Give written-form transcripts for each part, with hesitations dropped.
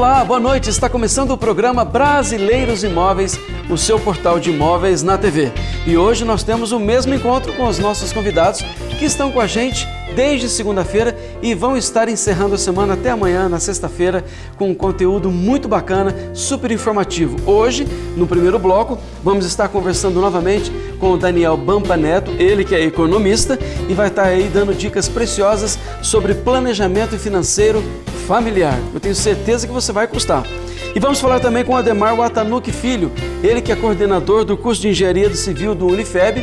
Olá, boa noite. Está começando o programa Brasileiros Imóveis, o seu portal de imóveis na TV. E hoje nós temos o mesmo encontro com os nossos convidados que estão com a gente desde segunda-feira e vão estar encerrando a semana até amanhã, na sexta-feira, com um conteúdo muito bacana, super informativo. Hoje, no primeiro bloco, vamos estar conversando novamente com o Daniel Bampa Neto, ele que é economista e vai estar aí dando dicas preciosas sobre planejamento financeiro familiar. Eu tenho certeza que você vai gostar. E vamos falar também com o Ademar Watanuki Filho, ele que é coordenador do curso de Engenharia Civil do Unifeb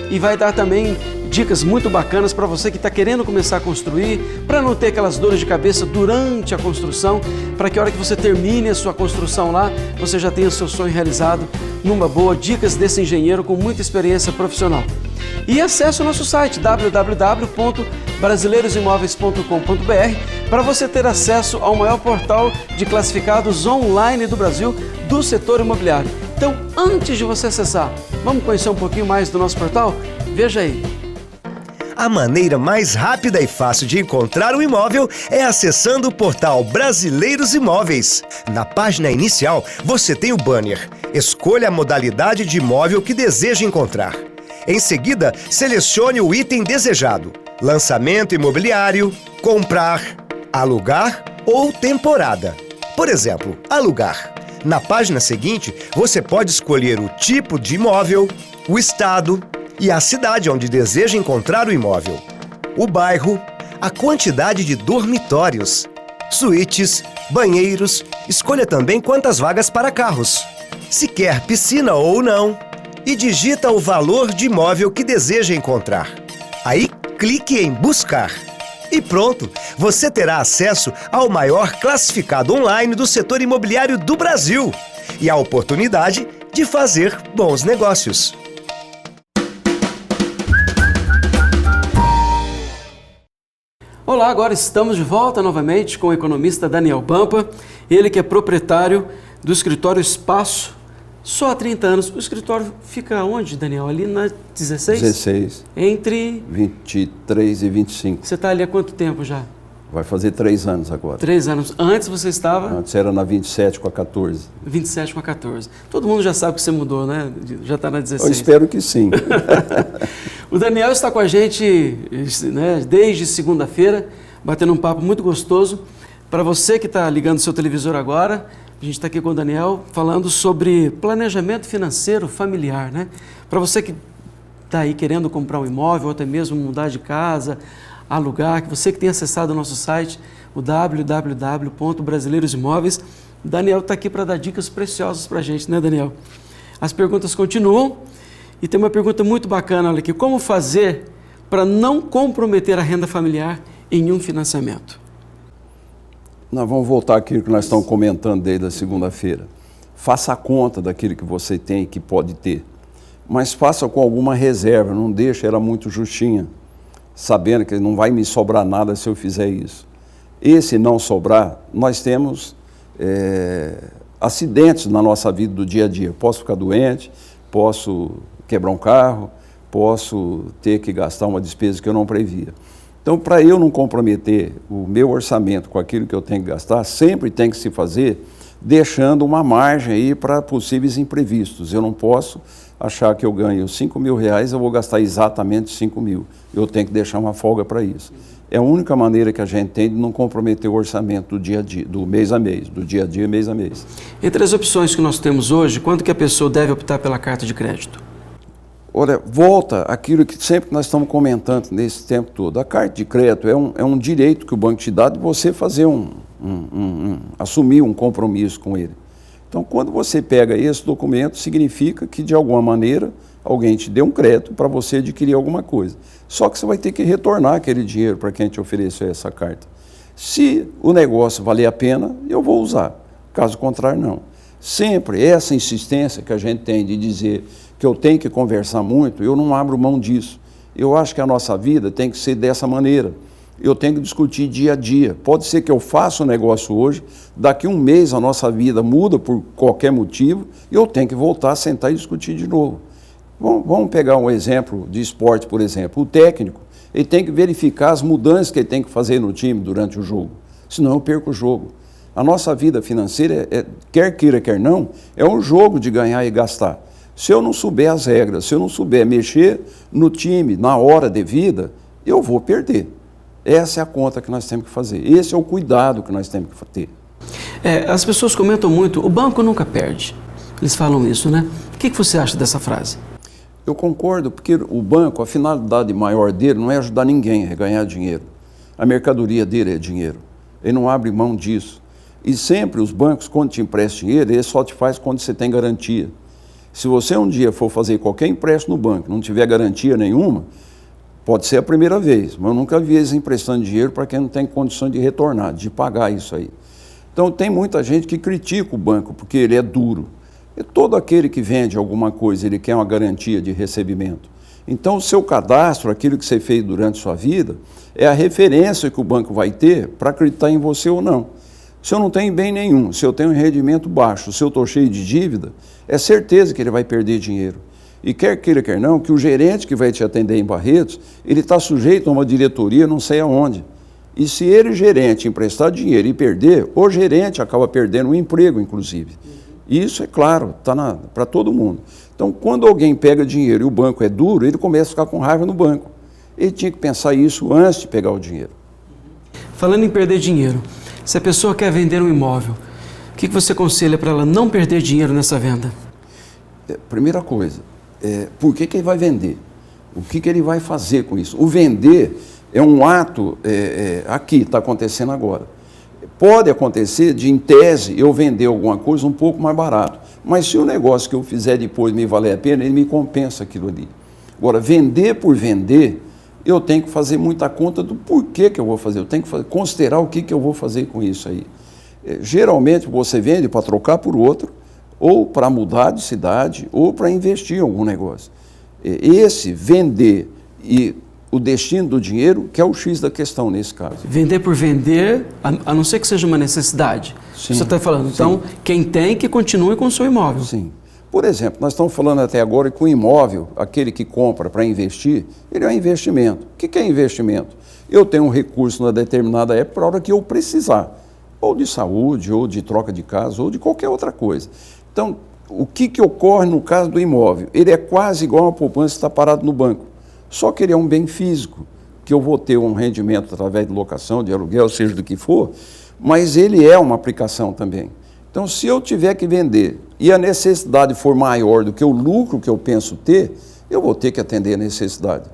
e vai dar também dicas muito bacanas para você que está querendo começar a construir, para não ter aquelas dores de cabeça durante a construção, para que a hora que você termine a sua construção lá, você já tenha o seu sonho realizado numa boa. Dicas desse engenheiro com muita experiência profissional. E acesse o nosso site www.brasileirosimóveis.com.br para você ter acesso ao maior portal de classificados online do Brasil do setor imobiliário. Então, antes de você acessar, vamos conhecer um pouquinho mais do nosso portal? Veja aí. A maneira mais rápida e fácil de encontrar um imóvel é acessando o portal Brasileiros Imóveis. Na página inicial, você tem o banner. Escolha a modalidade de imóvel que deseja encontrar. Em seguida, selecione o item desejado: lançamento imobiliário, comprar, alugar ou temporada. Por exemplo, alugar. Na página seguinte, você pode escolher o tipo de imóvel, o estado e a cidade onde deseja encontrar o imóvel, o bairro, a quantidade de dormitórios, suítes, banheiros. Escolha também quantas vagas para carros, se quer piscina ou não, e digita o valor de imóvel que deseja encontrar. Aí, clique em buscar. E pronto, você terá acesso ao maior classificado online do setor imobiliário do Brasil e a oportunidade de fazer bons negócios. Olá, agora estamos de volta novamente com o economista Daniel Bampa, ele que é proprietário do escritório Espaço, só há 30 anos. O escritório fica onde, Daniel? Ali na 16? 16. Entre 23 e 25. Você está ali há quanto tempo já? Vai fazer 3 anos agora. 3 anos. Antes você estava? Antes era na 27 com a 14. 27 com a 14. Todo mundo já sabe que você mudou, né? Já está na 16. Eu espero que sim. O Daniel está com a gente, né, desde segunda-feira, batendo um papo muito gostoso. Para você que está ligando o seu televisor agora, a gente está aqui com o Daniel falando sobre planejamento financeiro familiar, né? Para você que está aí querendo comprar um imóvel ou até mesmo mudar de casa, alugar, que você que tem acessado o nosso site, o www.brasileirosimóveis, o Daniel está aqui para dar dicas preciosas para a gente, né, Daniel? As perguntas continuam e tem uma pergunta muito bacana, olha aqui: como fazer para não comprometer a renda familiar em um financiamento? Nós vamos voltar àquilo que nós estamos comentando desde a segunda-feira. Faça a conta daquilo que você tem e que pode ter, mas faça com alguma reserva, não deixe ela muito justinha, sabendo que não vai me sobrar nada se eu fizer isso. Esse não sobrar, nós temos acidentes na nossa vida do dia a dia. Posso ficar doente, posso quebrar um carro, posso ter que gastar uma despesa que eu não previa. Então, para eu não comprometer o meu orçamento com aquilo que eu tenho que gastar, sempre tem que se fazer deixando uma margem aí para possíveis imprevistos. Eu não posso achar que eu ganho 5 mil reais, eu vou gastar exatamente 5 mil. Eu tenho que deixar uma folga para isso. É a única maneira que a gente tem de não comprometer o orçamento do dia a dia, do mês a mês, do dia a dia, mês a mês. Entre as opções que nós temos hoje, quando que a pessoa deve optar pela carta de crédito? Olha, volta aquilo que sempre nós estamos comentando nesse tempo todo. A carta de crédito é um direito que o banco te dá de você fazer assumir um compromisso com ele. Então, quando você pega esse documento, significa que, de alguma maneira, alguém te deu um crédito para você adquirir alguma coisa. Só que você vai ter que retornar aquele dinheiro para quem te ofereceu essa carta. Se o negócio valer a pena, eu vou usar. Caso contrário, não. Sempre essa insistência que a gente tem de dizer que eu tenho que conversar muito, eu não abro mão disso. Eu acho que a nossa vida tem que ser dessa maneira. Eu tenho que discutir dia a dia. Pode ser que eu faça um negócio hoje, daqui a um mês a nossa vida muda por qualquer motivo, e eu tenho que voltar a sentar e discutir de novo. Vamos pegar um exemplo de esporte, por exemplo. O técnico, ele tem que verificar as mudanças que ele tem que fazer no time durante o jogo, senão eu perco o jogo. A nossa vida financeira, quer queira, quer não, é um jogo de ganhar e gastar. Se eu não souber as regras, se eu não souber mexer no time na hora devida, eu vou perder. Essa é a conta que nós temos que fazer. Esse é o cuidado que nós temos que ter. As pessoas comentam muito, o banco nunca perde. Eles falam isso, né? O que você acha dessa frase? Eu concordo, porque o banco, a finalidade maior dele não é ajudar ninguém, é ganhar dinheiro. A mercadoria dele é dinheiro. Ele não abre mão disso. E sempre os bancos, quando te emprestam dinheiro, ele só te faz quando você tem garantia. Se você um dia for fazer qualquer empréstimo no banco, não tiver garantia nenhuma, pode ser a primeira vez, mas eu nunca vi eles emprestando dinheiro para quem não tem condição de retornar, de pagar isso aí. Então tem muita gente que critica o banco porque ele é duro. E todo aquele que vende alguma coisa, ele quer uma garantia de recebimento. Então o seu cadastro, aquilo que você fez durante a sua vida, é a referência que o banco vai ter para acreditar em você ou não. Se eu não tenho bem nenhum, se eu tenho um rendimento baixo, se eu estou cheio de dívida, é certeza que ele vai perder dinheiro. E quer queira, quer não, que o gerente que vai te atender em Barretos, ele está sujeito a uma diretoria não sei aonde. E se ele, gerente, emprestar dinheiro e perder, o gerente acaba perdendo o emprego, inclusive. Isso, é claro, está para todo mundo. Então, quando alguém pega dinheiro e o banco é duro, ele começa a ficar com raiva no banco. Ele tinha que pensar isso antes de pegar o dinheiro. Falando em perder dinheiro, se a pessoa quer vender um imóvel, o que você aconselha para ela não perder dinheiro nessa venda? Primeira coisa, por que ele vai vender? O que ele vai fazer com isso? O vender é um ato, aqui, está acontecendo agora. Pode acontecer de, em tese, eu vender alguma coisa um pouco mais barato, mas se o negócio que eu fizer depois me valer a pena, ele me compensa aquilo ali. Agora, vender por vender, eu tenho que fazer muita conta do porquê que eu vou fazer, eu tenho que considerar o que eu vou fazer com isso aí. Geralmente você vende para trocar por outro, ou para mudar de cidade, ou para investir em algum negócio. Esse vender e o destino do dinheiro, que é o X da questão nesse caso. Vender por vender, a não ser que seja uma necessidade. Sim, você está falando. Então, sim, quem tem que continue com o seu imóvel. Sim. Por exemplo, nós estamos falando até agora que o imóvel, aquele que compra para investir, ele é um investimento. O que é investimento? Eu tenho um recurso na determinada época para a hora que eu precisar, ou de saúde, ou de troca de casa, ou de qualquer outra coisa. Então, o que ocorre no caso do imóvel? Ele é quase igual a uma poupança que está parado no banco. Só que ele é um bem físico, que eu vou ter um rendimento através de locação, de aluguel, seja do que for, mas ele é uma aplicação também. Então, se eu tiver que vender e a necessidade for maior do que o lucro que eu penso ter, eu vou ter que atender a necessidade.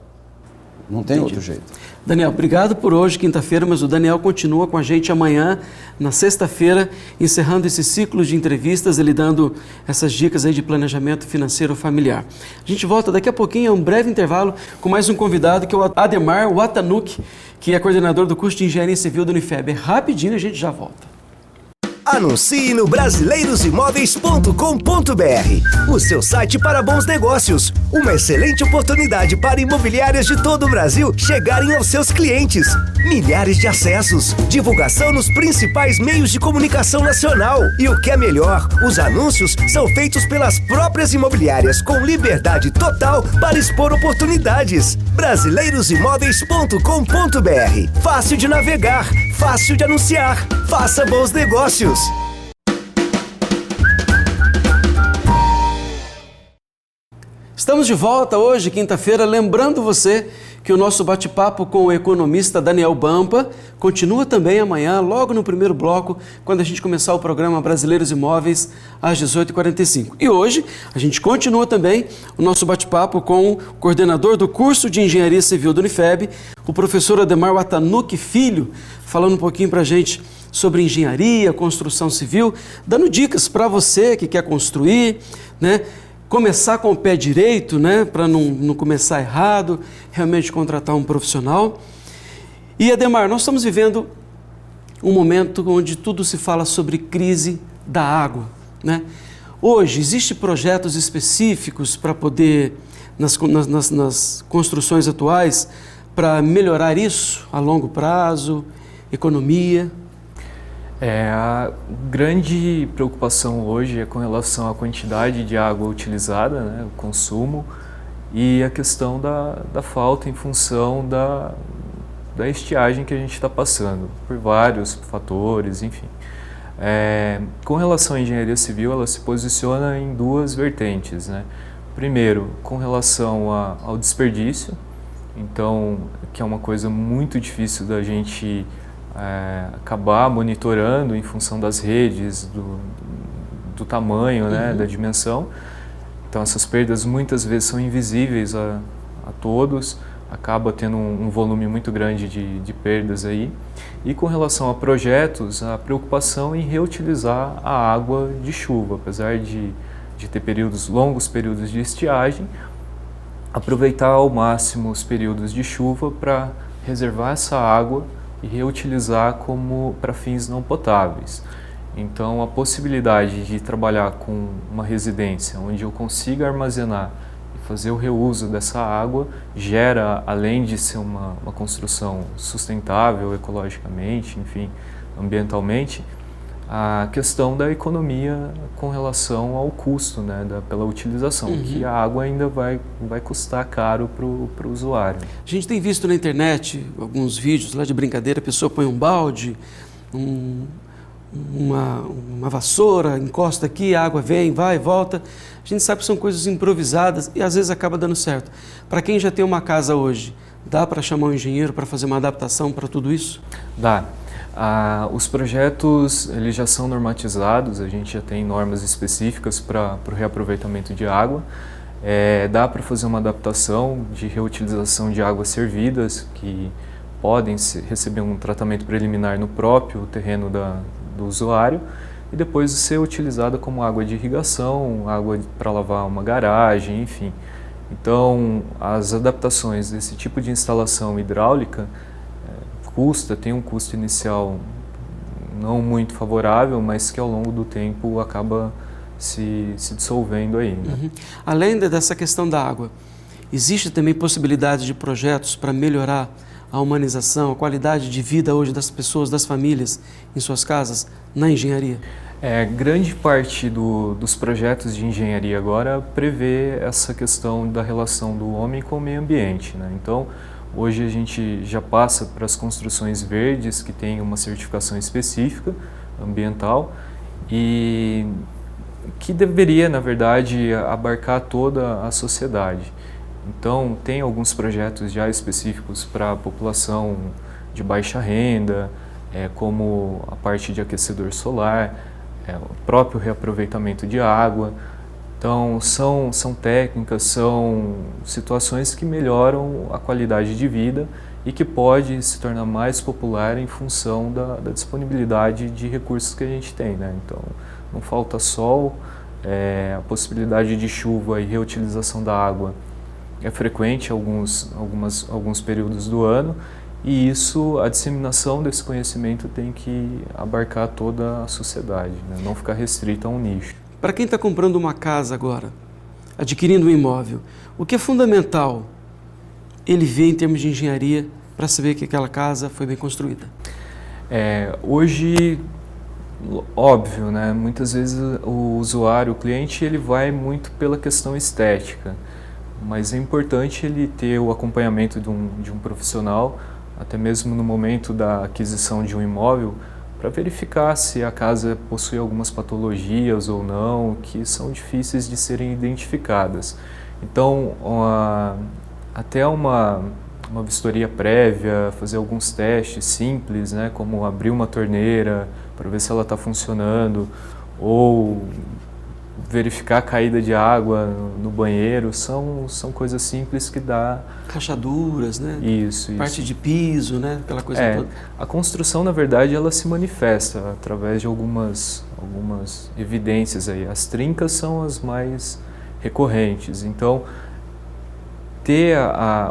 Não tem outro jeito. Daniel, obrigado por hoje, quinta-feira, mas o Daniel continua com a gente amanhã, na sexta-feira, encerrando esse ciclo de entrevistas, ele dando essas dicas aí de planejamento financeiro familiar. A gente volta daqui a pouquinho, a um breve intervalo, com mais um convidado, que é o Ademar Watanuki, que é coordenador do curso de Engenharia Civil do Unifeb. Rapidinho a gente já volta. Anuncie no brasileirosimóveis.com.br, o seu site para bons negócios. Uma excelente oportunidade para imobiliárias de todo o Brasil chegarem aos seus clientes. Milhares de acessos, divulgação nos principais meios de comunicação nacional. E o que é melhor, os anúncios são feitos pelas próprias imobiliárias com liberdade total para expor oportunidades. brasileirosimóveis.com.br. Fácil de navegar, fácil de anunciar. Faça bons negócios. Estamos de volta hoje, quinta-feira, lembrando você que o nosso bate-papo com o economista Daniel Bampa continua também amanhã, logo no primeiro bloco, quando a gente começar o programa Brasileiros Imóveis, às 18h45. E hoje, a gente continua também o nosso bate-papo com o coordenador do curso de Engenharia Civil do Unifeb, o professor Ademar Watanuki Filho, falando um pouquinho para a gente sobre engenharia, construção civil, dando dicas para você que quer construir, né? Começar com o pé direito, né, para não começar errado, realmente contratar um profissional. E Ademar, nós estamos vivendo um momento onde tudo se fala sobre crise da água, né? Hoje, existem projetos específicos para poder, nas construções atuais, para melhorar isso a longo prazo, economia? A grande preocupação hoje é com relação à quantidade de água utilizada, né, o consumo, e a questão da falta em função da estiagem que a gente está passando, por vários fatores, enfim. Com relação à engenharia civil, ela se posiciona em duas vertentes, né? Primeiro, com relação ao desperdício, então, que é uma coisa muito difícil da gente acabar monitorando em função das redes, do tamanho, né, da dimensão. Então, essas perdas muitas vezes são invisíveis a todos, acaba tendo um volume muito grande de perdas aí. E com relação a projetos, a preocupação em reutilizar a água de chuva, apesar de ter longos períodos de estiagem, aproveitar ao máximo os períodos de chuva para reservar essa água e reutilizar para fins não potáveis. Então, a possibilidade de trabalhar com uma residência onde eu consiga armazenar e fazer o reuso dessa água gera, além de ser uma construção sustentável ecologicamente, enfim, ambientalmente, a questão da economia com relação ao custo, né, pela utilização, que a água ainda vai custar caro para o usuário. A gente tem visto na internet alguns vídeos lá de brincadeira, a pessoa põe um balde, uma vassoura, encosta aqui, a água vem, vai, volta. A gente sabe que são coisas improvisadas e às vezes acaba dando certo. Para quem já tem uma casa hoje, dá para chamar um engenheiro para fazer uma adaptação para tudo isso? Dá. Os projetos eles já são normatizados, a gente já tem normas específicas para o reaproveitamento de água. Dá para fazer uma adaptação de reutilização de águas servidas, que podem receber um tratamento preliminar no próprio terreno do usuário e depois ser utilizada como água de irrigação, água para lavar uma garagem, enfim. Então, as adaptações desse tipo de instalação hidráulica tem um custo inicial não muito favorável, mas que ao longo do tempo acaba se dissolvendo aí, né? Além dessa questão da água, existe também possibilidade de projetos para melhorar a humanização, a qualidade de vida hoje das pessoas, das famílias em suas casas, na engenharia? Grande parte dos projetos de engenharia agora prevê essa questão da relação do homem com o meio ambiente, né? Então, hoje a gente já passa para as construções verdes que têm uma certificação específica ambiental e que deveria, na verdade, abarcar toda a sociedade. Então, tem alguns projetos já específicos para a população de baixa renda, como a parte de aquecedor solar, o próprio reaproveitamento de água. Então, são técnicas, são situações que melhoram a qualidade de vida e que pode se tornar mais popular em função da disponibilidade de recursos que a gente tem, né? Então, não falta sol, a possibilidade de chuva e reutilização da água é frequente alguns períodos do ano e a disseminação desse conhecimento tem que abarcar toda a sociedade, né? Não ficar restrita a um nicho. Para quem está comprando uma casa agora, adquirindo um imóvel, o que é fundamental ele ver em termos de engenharia para saber que aquela casa foi bem construída? Hoje, óbvio, né? Muitas vezes o usuário, o cliente, ele vai muito pela questão estética, mas é importante ele ter o acompanhamento de um profissional, até mesmo no momento da aquisição de um imóvel, para verificar se a casa possui algumas patologias ou não, que são difíceis de serem identificadas. Então, até uma vistoria prévia, fazer alguns testes simples, né, como abrir uma torneira para ver se ela está funcionando, ou verificar a caída de água no banheiro, são coisas simples que dá... Rachaduras, né? Isso. Parte de piso, né? Aquela coisa toda. A construção, na verdade, ela se manifesta através de algumas evidências aí. As trincas são as mais recorrentes. Então, ter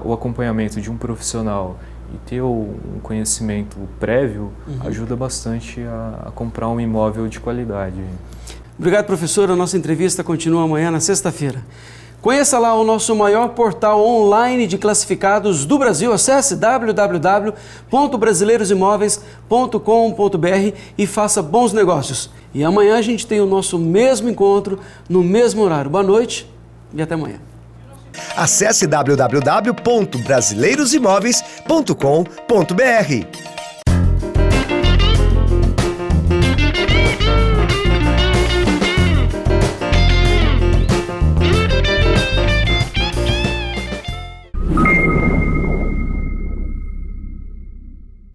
o acompanhamento de um profissional e ter um conhecimento prévio ajuda bastante a comprar um imóvel de qualidade. Obrigado, professor. A nossa entrevista continua amanhã, na sexta-feira. Conheça lá o nosso maior portal online de classificados do Brasil. Acesse www.brasileirosimóveis.com.br e faça bons negócios. E amanhã a gente tem o nosso mesmo encontro, no mesmo horário. Boa noite e até amanhã. Acesse www.brasileirosimóveis.com.br.